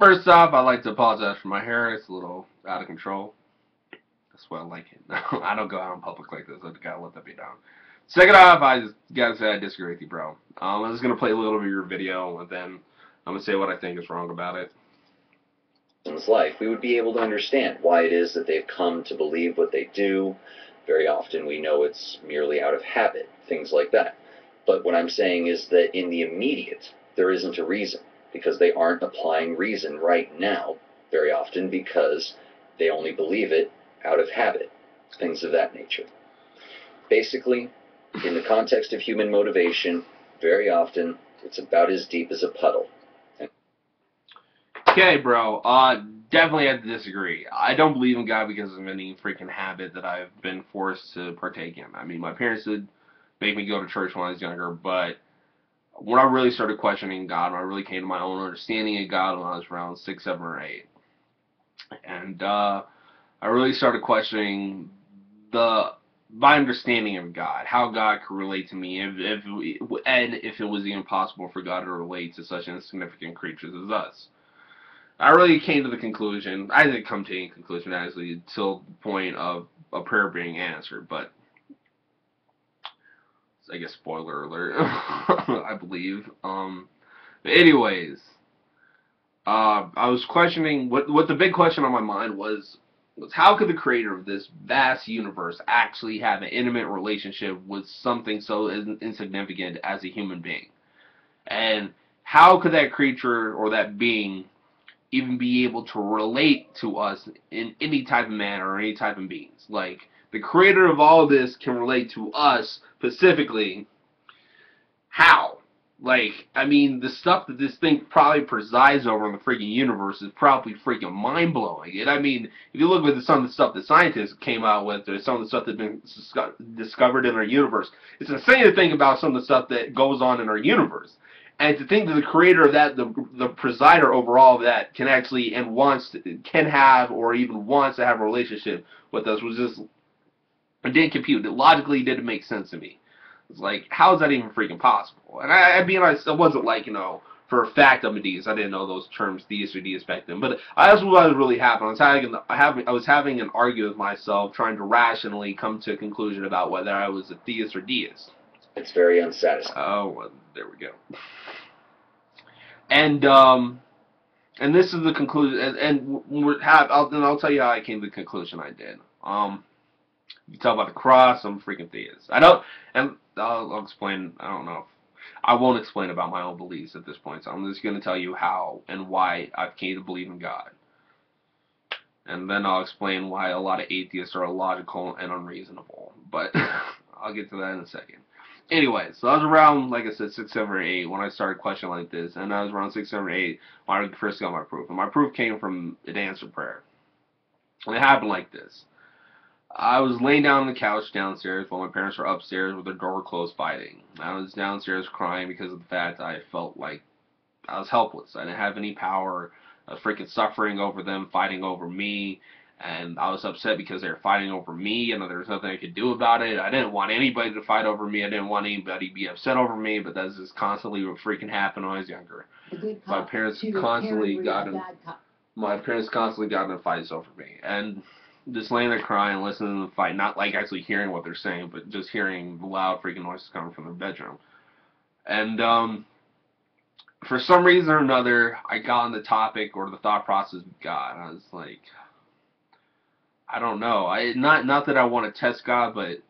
First off, I'd like to apologize for my hair. It's a little out of control. That's why I like it. I don't go out in public like this. I gotta let that be known. Second off, I just gotta say I disagree with you, bro. I'm just gonna play a little bit of your video, and then I'm gonna say what I think is wrong about it. Life, we would be able to understand why it is that they've come to believe what they do. Very often we know it's merely out of habit, things like that. But what I'm saying is that in the immediate, there isn't a reason, because they aren't applying reason right now, very often because they only believe it out of habit, things of that nature. Basically, in the context of human motivation, very often it's about as deep as a puddle. Okay, bro. Definitely have to disagree. I don't believe in God because of any freaking habit that I've been forced to partake in. I mean, my parents did make me go to church when I was younger, but when I really started questioning God, when I really came to my own understanding of God when I was around 6, 7, or 8, and I really started questioning my understanding of God, how God could relate to me, and if it was even possible for God to relate to such insignificant creatures as us. I really came to the conclusion, I didn't come to any conclusion actually until the point of a prayer being answered, but I guess spoiler alert, I believe. But anyways, I was questioning, what the big question on my mind was how could the creator of this vast universe actually have an intimate relationship with something so insignificant as a human being? And how could that creature or that being even be able to relate to us in any type of manner or any type of beings? Like, the creator of all this can relate to us specifically. How? Like, I mean, the stuff that this thing probably presides over in the freaking universe is probably freaking mind-blowing. And I mean, if you look at some of the stuff that scientists came out with, or some of the stuff that's been discovered in our universe, it's insane to think about some of the stuff that goes on in our universe. And to think that the creator of that, the presider over all of that, can actually and can have, or even wants to have a relationship with us was just, it didn't compute. It logically didn't make sense to me. It's like, how is that even freaking possible? And I mean, it wasn't like, for a fact I'm a deist. I didn't know those terms, deist or deist back then. But that's what was really happening. I was having an argument with myself, trying to rationally come to a conclusion about whether I was a theist or deist. It's very unsatisfying. Oh, well, there we go. And this is the conclusion. I'll tell you how I came to the conclusion I did. You talk about the cross, I'm a freaking theist. I don't, and I'll explain. I don't know. I won't explain about my own beliefs at this point. So I'm just going to tell you how and why I've came to believe in God. And then I'll explain why a lot of atheists are illogical and unreasonable. But I'll get to that in a second. Anyway, so I was around, like I said, 6, 7, or 8 when I started questioning like this. And I was around 6, 7, or 8 when I first got my proof. And my proof came from an answered prayer. And it happened like this. I was laying down on the couch downstairs while my parents were upstairs with their door closed fighting. I was downstairs crying because of the fact that I felt like I was helpless. I didn't have any power. I was freaking suffering over them, fighting over me. And I was upset because they were fighting over me and there was nothing I could do about it. I didn't want anybody to fight over me. I didn't want anybody to be upset over me, but that's just constantly what freaking happened when I was younger. My parents constantly got in fights over me. And just laying there crying, listening to them fight, not like actually hearing what they're saying, but just hearing the loud freaking noises coming from their bedroom. And for some reason or another, I got on the topic or the thought process of God. I was like, I don't know. Not that I want to test God, but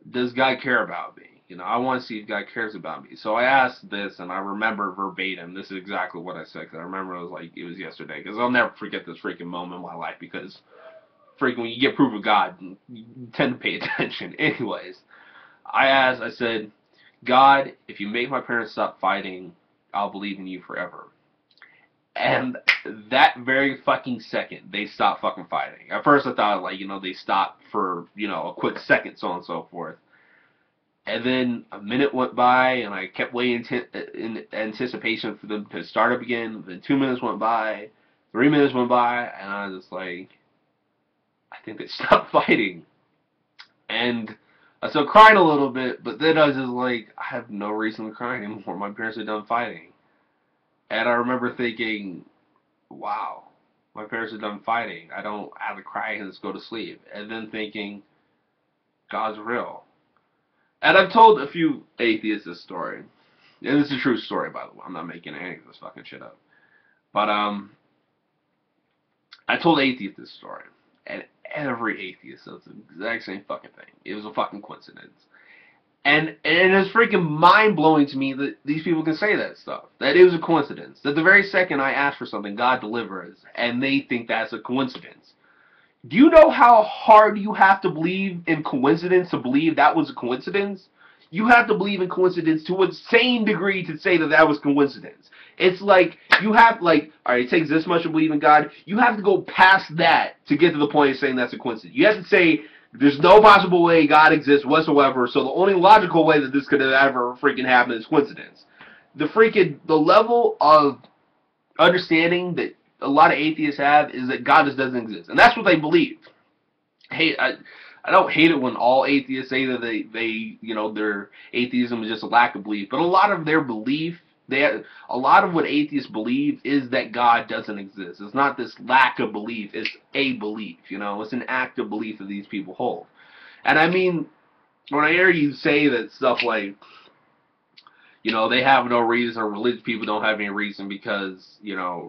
does God care about me? I want to see if God cares about me. So I asked this, and I remember verbatim. This is exactly what I said, because I remember it was yesterday. Because I'll never forget this freaking moment in my life, because freaking when you get proof of God, you tend to pay attention. Anyways, I said, God, if you make my parents stop fighting, I'll believe in you forever. And that very fucking second, they stopped fucking fighting. At first I thought, they stopped for, a quick second, so on and so forth. And then a minute went by, and I kept waiting in anticipation for them to start up again. Then 2 minutes went by, 3 minutes went by, and I was just like, I think they stopped fighting. And I started crying a little bit, but then I was just like, I have no reason to cry anymore. My parents are done fighting. And I remember thinking, wow, my parents are done fighting. I don't have to cry and just go to sleep. And then thinking, God's real. And I've told a few atheists this story. And it's a true story, by the way. I'm not making any of this fucking shit up. But, I told atheists this story. And every atheist says the exact same fucking thing. It was a fucking coincidence. And it's freaking mind-blowing to me that these people can say that stuff. That it was a coincidence. That the very second I ask for something, God delivers. And they think that's a coincidence. Do you know how hard you have to believe in coincidence to believe that was a coincidence? You have to believe in coincidence to an insane degree to say that that was coincidence. It's like, you have, like, alright, it takes this much to believe in God. You have to go past that to get to the point of saying that's a coincidence. You have to say, there's no possible way God exists whatsoever, so the only logical way that this could have ever freaking happened is coincidence. The level of understanding that a lot of atheists have is that God just doesn't exist. And that's what they believe. Hey, I don't hate it when all atheists say that their atheism is just a lack of belief. But a lot of their belief, a lot of what atheists believe is that God doesn't exist. It's not this lack of belief. It's a belief, It's an active belief that these people hold. And I mean, when I hear you say that stuff like, they have no reason, or religious people don't have any reason because,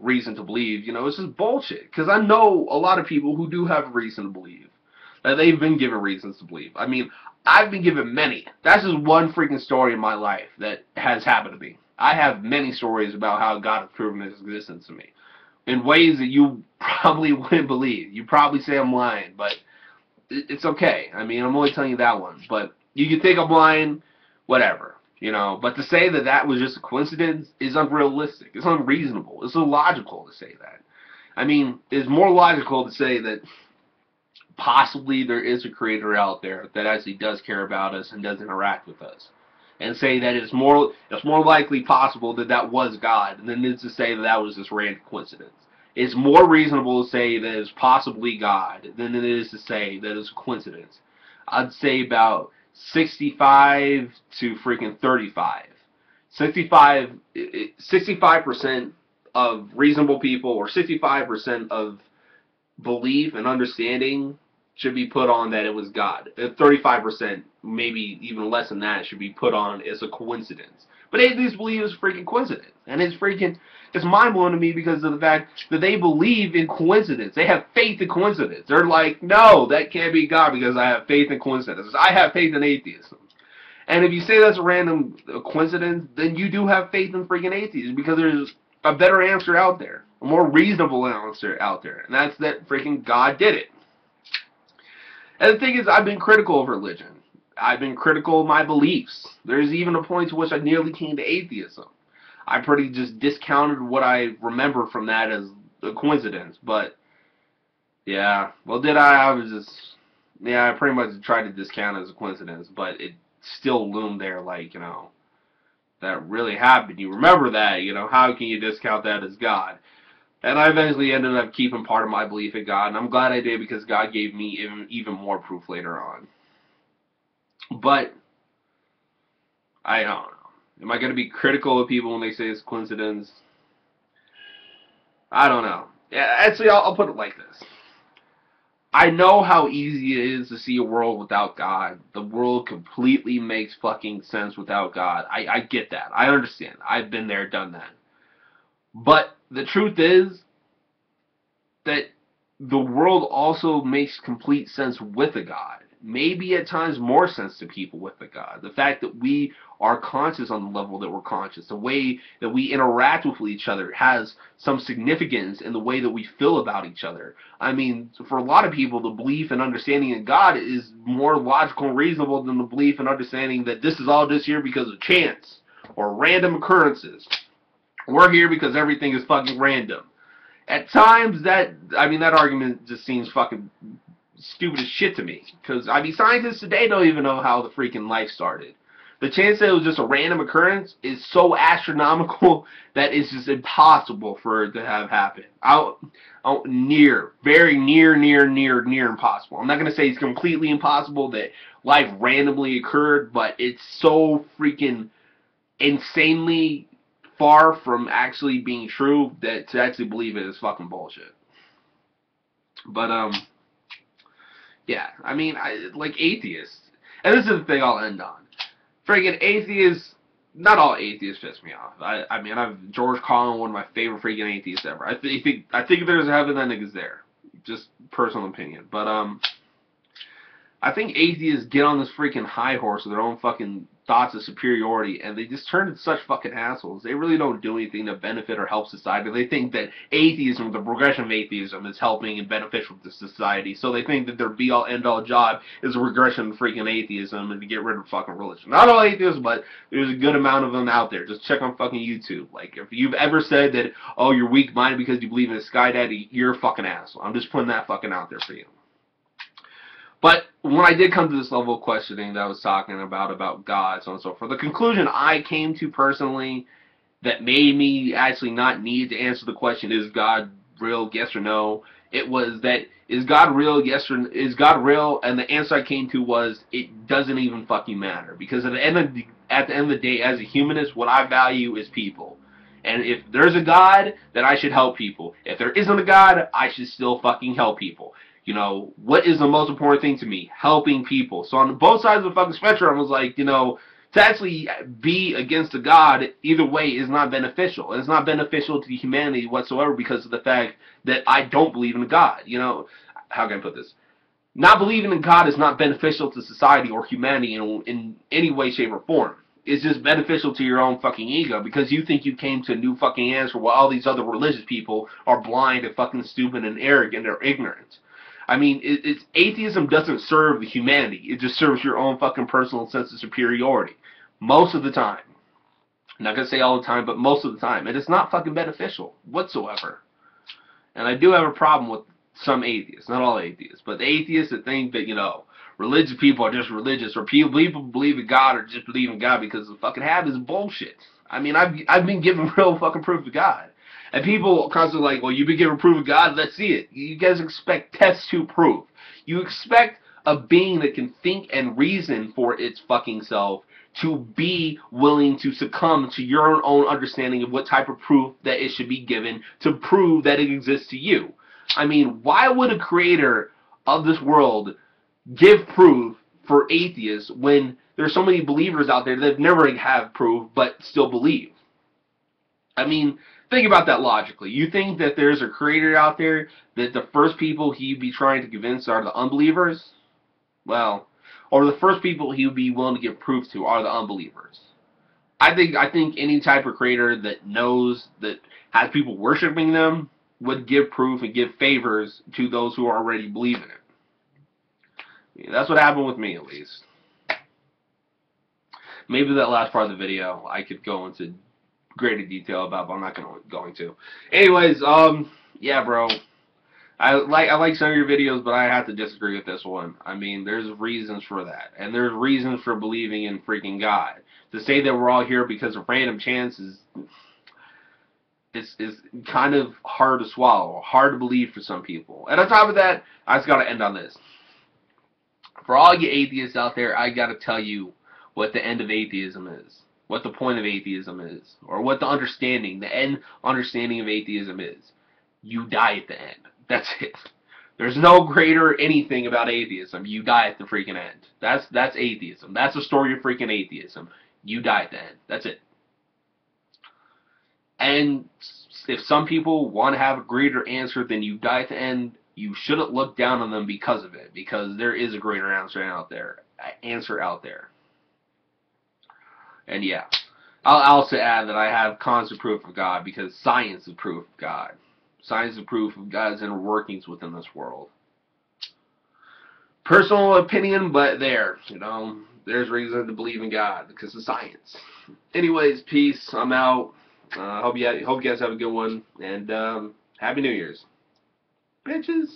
reason to believe, it's just bullshit. Because I know a lot of people who do have reason to believe. That they've been given reasons to believe. I mean, I've been given many. That's just one freaking story in my life that has happened to me. I have many stories about how God has proven His existence to me. In ways that you probably wouldn't believe. You probably say I'm lying, but it's okay. I mean, I'm only telling you that one. But you can think I'm lying, whatever. But to say that that was just a coincidence is unrealistic. It's unreasonable. It's illogical to say that. I mean, it's more logical to say that possibly there is a creator out there that actually does care about us and does interact with us. And say that it's more likely possible that that was God than it is to say that that was just random coincidence. It's more reasonable to say that it's possibly God than it is to say that it's a coincidence. I'd say about 65 to freaking 35. 65% of reasonable people, or 65% of belief and understanding should be put on that it was God. 35%, maybe even less than that, should be put on as a coincidence. But atheists believe it's a freaking coincidence. And it's mind-blowing to me because of the fact that they believe in coincidence. They have faith in coincidence. They're like, no, that can't be God because I have faith in coincidence. I have faith in atheism. And if you say that's a random coincidence, then you do have faith in freaking atheism because there's a better answer out there. A more reasonable answer out there. And that's that freaking God did it. And the thing is, I've been critical of religion. I've been critical of my beliefs. There's even a point to which I nearly came to atheism. I pretty just discounted what I remember from that as a coincidence. But, yeah. Well, did I? I was just... Yeah, I pretty much tried to discount it as a coincidence. But it still loomed there like, that really happened. You remember that, how can you discount that as God? And I eventually ended up keeping part of my belief in God, and I'm glad I did because God gave me even more proof later on. But, I don't know. Am I going to be critical of people when they say it's coincidence? I don't know. Yeah, actually, I'll put it like this. I know how easy it is to see a world without God. The world completely makes fucking sense without God. I get that. I understand. I've been there, done that. But the truth is that the world also makes complete sense with a God. Maybe at times more sense to people with a God. The fact that we are conscious on the level that we're conscious, the way that we interact with each other has some significance in the way that we feel about each other. I mean, for a lot of people, the belief and understanding in God is more logical and reasonable than the belief and understanding that this is all just here because of chance or random occurrences. We're here because everything is fucking random. At times, that argument just seems fucking stupid as shit to me. Because, scientists today don't even know how the freaking life started. The chance that it was just a random occurrence is so astronomical that it's just impossible for it to have happened. Very near impossible. I'm not going to say it's completely impossible that life randomly occurred, but it's so freaking insanely far from actually being true that to actually believe it is fucking bullshit. But yeah, I mean, like atheists, and this is the thing I'll end on. Freaking atheists. Not all atheists piss me off. I mean, I've George Carlin, one of my favorite freaking atheists ever. I think if there's a heaven, that nigga's there. Just personal opinion. But I think atheists get on this freaking high horse of their own fucking thoughts of superiority, and they just turn into such fucking assholes. They really don't do anything to benefit or help society. They think that atheism, the progression of atheism, is helping and beneficial to society. So they think that their be-all, end-all job is a regression of freaking atheism and to get rid of fucking religion. Not all atheists, but there's a good amount of them out there. Just check on fucking YouTube. Like, if you've ever said that, oh, you're weak-minded because you believe in a sky daddy, you're a fucking asshole. I'm just putting that fucking out there for you. But when I did come to this level of questioning that I was talking about God, so on and so forth, the conclusion I came to personally that made me actually not need to answer the question, is God real, yes or no, it was that, is God real, yes or is God real? And the answer I came to was, it doesn't even fucking matter. Because at the end of the day, as a humanist, what I value is people. And if there's a God, then I should help people. If there isn't a God, I should still fucking help people. You know, what is the most important thing to me? Helping people. So on both sides of the fucking spectrum, I was like, you know, to actually be against a God either way is not beneficial. And it's not beneficial to humanity whatsoever because of the fact that I don't believe in a God. You know, how can I put this? Not believing in God is not beneficial to society or humanity in any way, shape, or form. It's just beneficial to your own fucking ego because you think you came to a new fucking answer while all these other religious people are blind and fucking stupid and arrogant or ignorant. I mean, it's atheism doesn't serve the humanity. It just serves your own fucking personal sense of superiority. Most of the time. I'm not going to say all the time, but most of the time. And it's not fucking beneficial whatsoever. And I do have a problem with some atheists. Not all atheists. But the atheists that think that, you know, religious people are just religious. Or people believe in God or just believe in God because the fucking habit is bullshit. I mean, I've been given real fucking proof of God. And people constantly like, well, you've been given proof of God, let's see it. You guys expect tests to prove. You expect a being that can think and reason for its fucking self to be willing to succumb to your own understanding of what type of proof that it should be given to prove that it exists to you. I mean, why would a creator of this world give proof for atheists when there's so many believers out there that never have proof but still believe? I mean, think about that logically. You think that there's a creator out there that the first people he'd be trying to convince are the unbelievers? Well, or the first people he would be willing to give proof to are the unbelievers. I think any type of creator that knows that has people worshiping them would give proof and give favors to those who already believe in it. Yeah, that's what happened with me, at least. Maybe that last part of the video I could go into greater detail about, but I'm not going to. Anyways, yeah, bro. I like some of your videos, but I have to disagree with this one. I mean, there's reasons for that, and there's reasons for believing in freaking God. To say that we're all here because of random chance is kind of hard to swallow, hard to believe for some people. And on top of that, I just gotta end on this. For all you atheists out there, I gotta tell you what the end of atheism is. What the point of atheism is, or what the end understanding of atheism is. You die at the end. That's it. There's no greater anything about atheism. You die at the freaking end. That's atheism. That's the story of freaking atheism. You die at the end. That's it. And if some people want to have a greater answer than you die at the end, you shouldn't look down on them because of it, because there is a greater answer out there. And yeah, I'll also add that I have constant proof of God because science is proof of God. Science is proof of God's inner workings within this world. Personal opinion, but there's reason to believe in God because of science. Anyways, peace. I'm out. Hope you guys have a good one, and Happy New Year's, bitches.